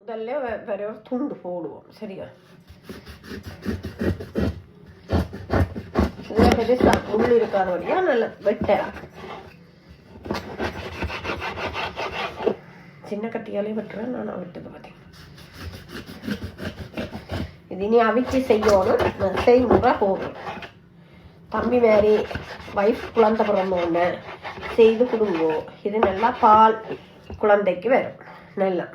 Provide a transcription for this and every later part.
முதல்ல வேற துண்டு போடுவோம். சரியா? பெருசா உள்ள இருக்காத வழியா நல்ல வெட்டலாம். சின்ன கத்தியாலே வெட்டுறேன் நான். வெட்டுது பார்த்தீங்க. இது இனி அவிச்சு செய்யணும். செய்முறை போகணும். தம்பி மாதிரி வைஃப் குழந்தை பிறந்தோன்னு செய்து கொடுங்கோ. இது நல்லா பால் குழந்தைக்கு வரும். நல்லா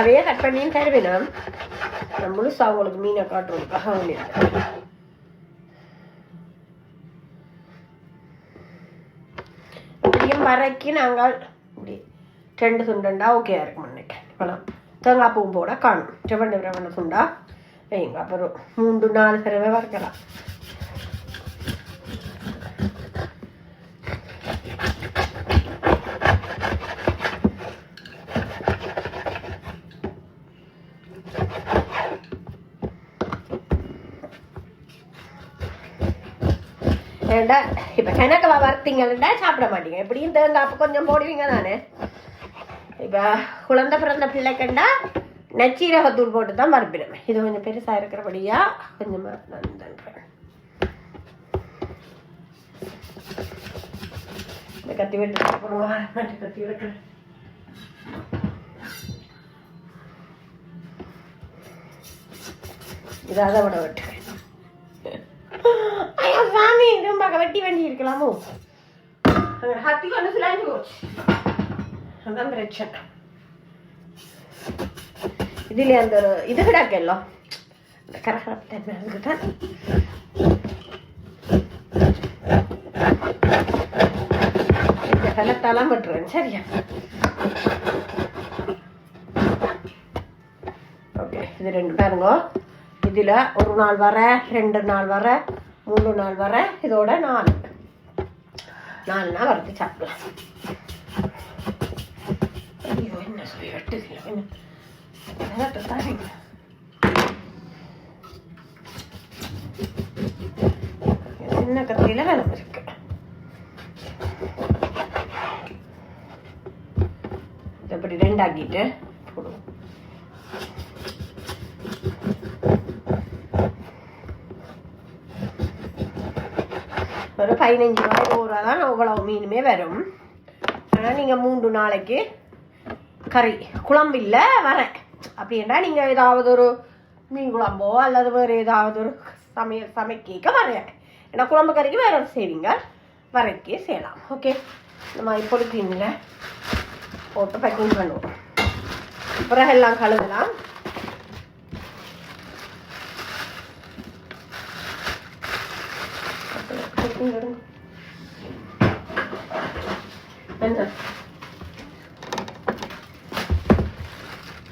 அதையே கட் பண்ணி தருவேனா? நான் முழுசா அவங்களுக்கு மீனை காட்டுறதுக்காக இப்படியும் வரைக்கு நாங்கள் இப்படி 2 துண்டா ஓகே இருக்கும் நினைக்கிறேன். இப்போலாம் தேங்காய் பூவும் போட காணும். ரெவண்ண துண்டா வைங்க. அப்புறம் 3-4 தடவை வரைக்கலாம். ஏண்டா இப்போ கணக்கவா வறுத்தீங்கன்னா சாப்பிட மாட்டீங்க. எப்படியும் தேங்காய் கொஞ்சம் போடுவீங்க தானே. இப்போ குழந்தை பிறந்த பிள்ளைக்கண்டா நச்சீரகத்தூள் போட்டு தான் மறுப்பிடுவேன். இது கொஞ்சம் பெருசாக இருக்கிறபடியா கொஞ்சமாக நான் தந்துடுறேன். இந்த கத்தி வெட்டு போடுவா. கத்தி வெட்டுறேன். இதாக விட வெட்டுறேன். சாமி ரொம்ப வெட்டி வண்டி இருக்கலாமோ? ஹத்தி கொண்டு சிலாஞ்சு போச்சு. அதான் பிரச்சனை. இதுல அந்த இது கிடாக்கெல்லாம் இந்த கரகரப்பு அதுக்குதான் இந்த கலத்தாலாம் வெட்டுறேன். சரியா? ஓகே. இது 2 பாருங்க. இதுல 1 நாள் வர, 2 நாள் வர, 3 நாள் வர, இதோட 4 நாள் வறுத்து சாப்பிடலாம். ஐயோ என்ன சொல்லி வெட்டுதில்லை. சின்ன கத்தியில வேலை இருக்கு. இப்படி 2 ஆக்கிட்டு போடுவோம். ஒரு 15 ரூபாய் 1 ரூபா தான் அவ்வளவு மீனுமே வரும். ஆனால் நீங்கள் 3 நாளைக்கு கறி குழம்பு இல்லை வரேன் அப்படின்னா நீங்கள் ஏதாவது ஒரு மீன் குழம்போ அல்லது வேறு ஏதாவது ஒரு சமைக்க வரேன். ஏன்னா குழம்பு கறிக்கு வேற ஒரு செய்வீங்க வரைக்கே செய்யலாம். ஓகே. நம்ம இப்படி தீனில் போட்டு பேக்கிங் பண்ணுவோம். அப்புறம் எல்லாம் கழுவலாம். என்ன